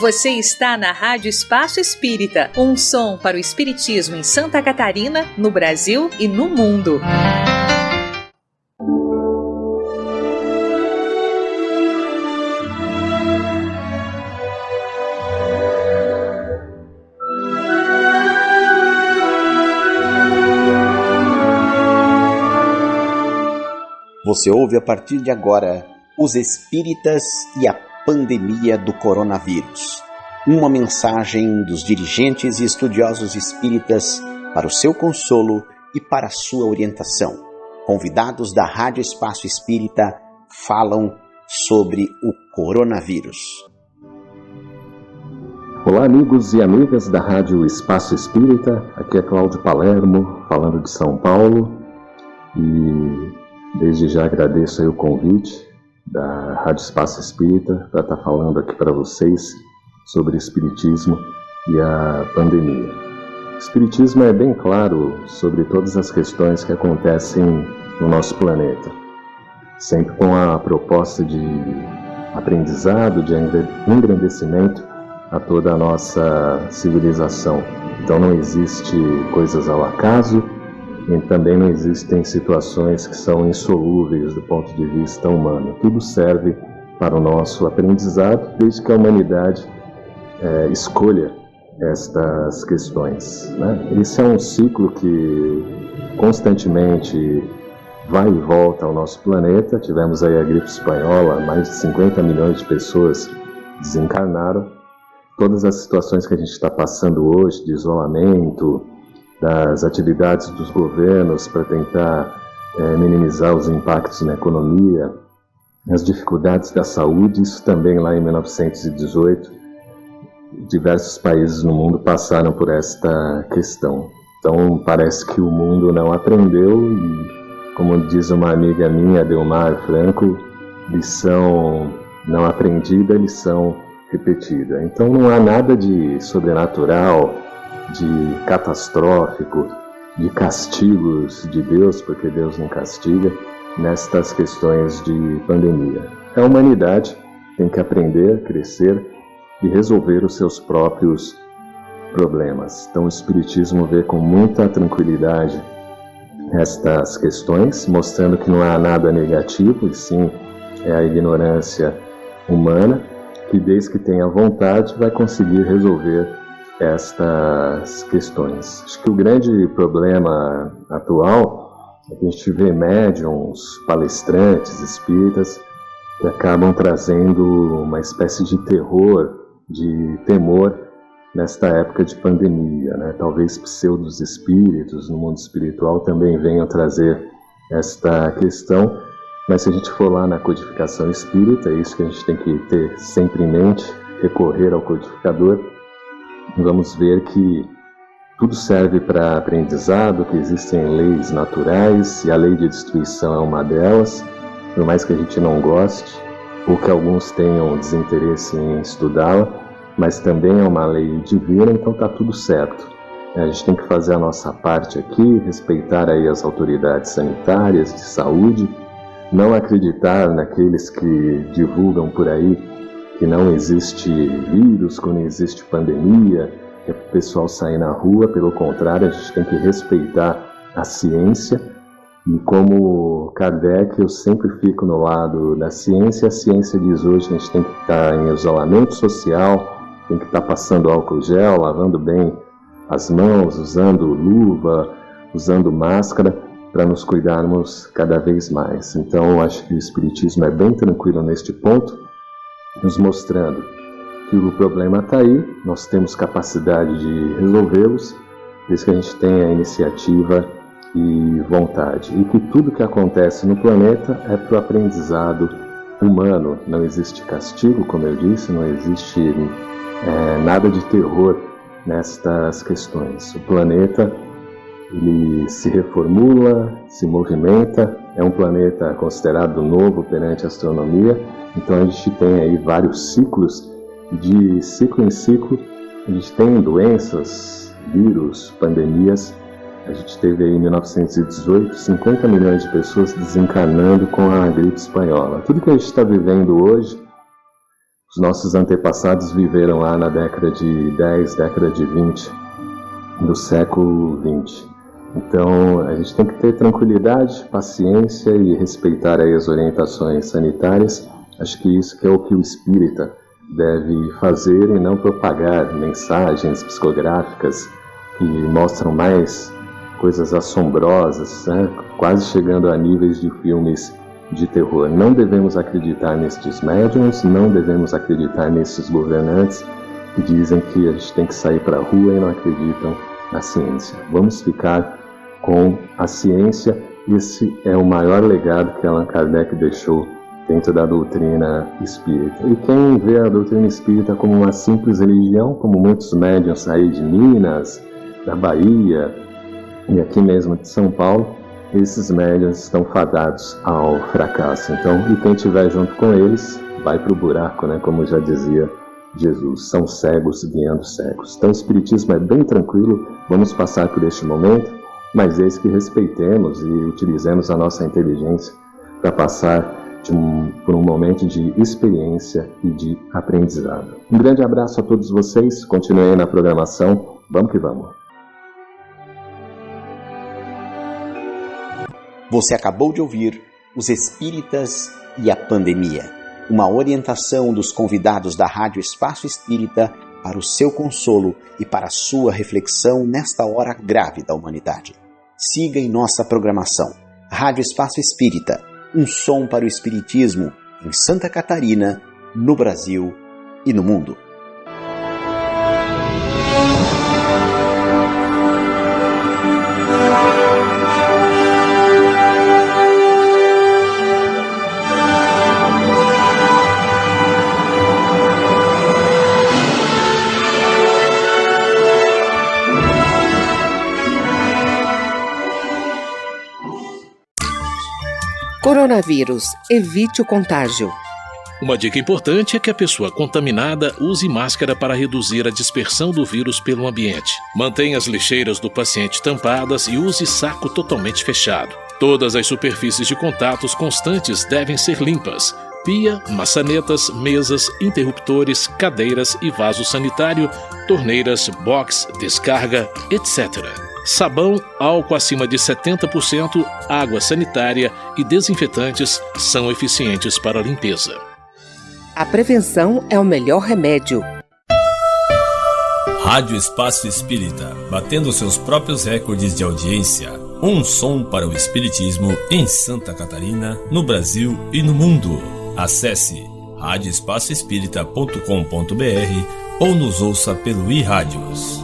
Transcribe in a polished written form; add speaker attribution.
Speaker 1: Você está na Rádio Espaço Espírita, um som para o espiritismo em Santa Catarina, no Brasil e no mundo.
Speaker 2: Você ouve a partir de agora Os Espíritas e a Pandemia do Coronavírus. Uma mensagem dos dirigentes e estudiosos espíritas para o seu consolo e para a sua orientação. Convidados da Rádio Espaço Espírita falam sobre o coronavírus.
Speaker 3: Olá, amigos e amigas da Rádio Espaço Espírita. Aqui é Cláudio Palermo, falando de São Paulo. E desde já agradeço aí o convite da Rádio Espaço Espírita para estar falando aqui para vocês sobre Espiritismo e a pandemia. O Espiritismo é bem claro sobre todas as questões que acontecem no nosso planeta, sempre com a proposta de aprendizado, de engrandecimento a toda a nossa civilização. Então não existe coisas ao acaso, e também não existem situações que são insolúveis do ponto de vista humano. Tudo serve para o nosso aprendizado, desde que a humanidade escolha estas questões, né? Esse é um ciclo que constantemente vai e volta ao nosso planeta. Tivemos aí a gripe espanhola, mais de 50 milhões de pessoas desencarnaram. Todas as situações que a gente está passando hoje, de isolamento, das atividades dos governos para tentar minimizar os impactos na economia, as dificuldades da saúde, isso também lá em 1918, diversos países no mundo passaram por esta questão. Então parece que o mundo não aprendeu e, como diz uma amiga minha, Delmar Franco, lição não aprendida, lição repetida. Então não há nada de sobrenatural, de catastrófico, de castigos de Deus, porque Deus não castiga, nestas questões de pandemia. A humanidade tem que aprender, crescer e resolver os seus próprios problemas. Então o Espiritismo vê com muita tranquilidade estas questões, mostrando que não há nada negativo, e sim é a ignorância humana, que desde que tenha vontade vai conseguir resolver estas questões. Acho que o grande problema atual é que a gente vê médiums, palestrantes, espíritas que acabam trazendo uma espécie de terror, de temor nesta época de pandemia, né? Talvez pseudos espíritos no mundo espiritual também venham trazer esta questão, mas se a gente for lá na codificação espírita, é isso que a gente tem que ter sempre em mente, recorrer ao codificador. Vamos ver que tudo serve para aprendizado, que existem leis naturais e a lei de destruição é uma delas, por mais que a gente não goste ou que alguns tenham desinteresse em estudá-la, mas também é uma lei divina, então está tudo certo. A gente tem que fazer a nossa parte aqui, respeitar aí as autoridades sanitárias, de saúde, não acreditar naqueles que divulgam por aí que não existe vírus, que não existe pandemia, que é para o pessoal sair na rua. Pelo contrário, a gente tem que respeitar a ciência. E como Kardec, eu sempre fico no lado da ciência. A ciência diz hoje que a gente tem que estar em isolamento social, tem que estar passando álcool gel, lavando bem as mãos, usando luva, usando máscara, para nos cuidarmos cada vez mais. Então, acho que o Espiritismo é bem tranquilo neste ponto, nos mostrando que o problema está aí, nós temos capacidade de resolvê-los, desde que a gente tenha iniciativa e vontade. E que tudo que acontece no planeta é para o aprendizado humano. Não existe castigo, como eu disse, não existe nada de terror nestas questões. O planeta, ele se reformula, se movimenta, é um planeta considerado novo perante a astronomia, então a gente tem aí vários ciclos, de ciclo em ciclo, a gente tem doenças, vírus, pandemias. A gente teve aí em 1918 50 milhões de pessoas desencarnando com a gripe espanhola. Tudo que a gente está vivendo hoje, os nossos antepassados viveram lá na década de 10, década de 20 do século 20. Então a gente tem que ter tranquilidade, paciência e respeitar aí as orientações sanitárias. Acho que isso que é o que o espírita deve fazer e não propagar mensagens psicográficas que mostram mais coisas assombrosas, né? Quase chegando a níveis de filmes de terror. Não devemos acreditar nestes médiuns, não devemos acreditar nesses governantes que dizem que a gente tem que sair para a rua e não acreditam na ciência. Vamos ficar com a ciência. Esse é o maior legado que Allan Kardec deixou dentro da doutrina espírita. E quem vê a doutrina espírita como uma simples religião, como muitos médiuns aí de Minas, da Bahia e aqui mesmo de São Paulo, esses médiuns estão fadados ao fracasso. Então, e quem estiver junto com eles vai para o buraco, né? Como já dizia Jesus, são cegos guiando cegos. Então o espiritismo é bem tranquilo, vamos passar por este momento, mas desde que respeitemos e utilizemos a nossa inteligência para passar por um momento de experiência e de aprendizado. Um grande abraço a todos vocês, continuem na programação, vamos que vamos.
Speaker 2: Você acabou de ouvir Os Espíritas e a Pandemia, uma orientação dos convidados da Rádio Espaço Espírita para o seu consolo e para a sua reflexão nesta hora grave da humanidade. Siga em nossa programação. Rádio Espaço Espírita, um som para o espiritismo em Santa Catarina, no Brasil e no mundo.
Speaker 4: Coronavírus, evite o contágio.
Speaker 5: Uma dica importante é que a pessoa contaminada use máscara para reduzir a dispersão do vírus pelo ambiente. Mantenha as lixeiras do paciente tampadas e use saco totalmente fechado. Todas as superfícies de contatos constantes devem ser limpas. Pia, maçanetas, mesas, interruptores, cadeiras e vaso sanitário, torneiras, box, descarga, etc. Sabão, álcool acima de 70%, água sanitária e desinfetantes são eficientes para a limpeza.
Speaker 4: A prevenção é o melhor remédio.
Speaker 6: Rádio Espaço Espírita, batendo seus próprios recordes de audiência. Um som para o espiritismo em Santa Catarina, no Brasil e no mundo. Acesse radioespaçoespírita.com.br ou nos ouça pelo iRádios.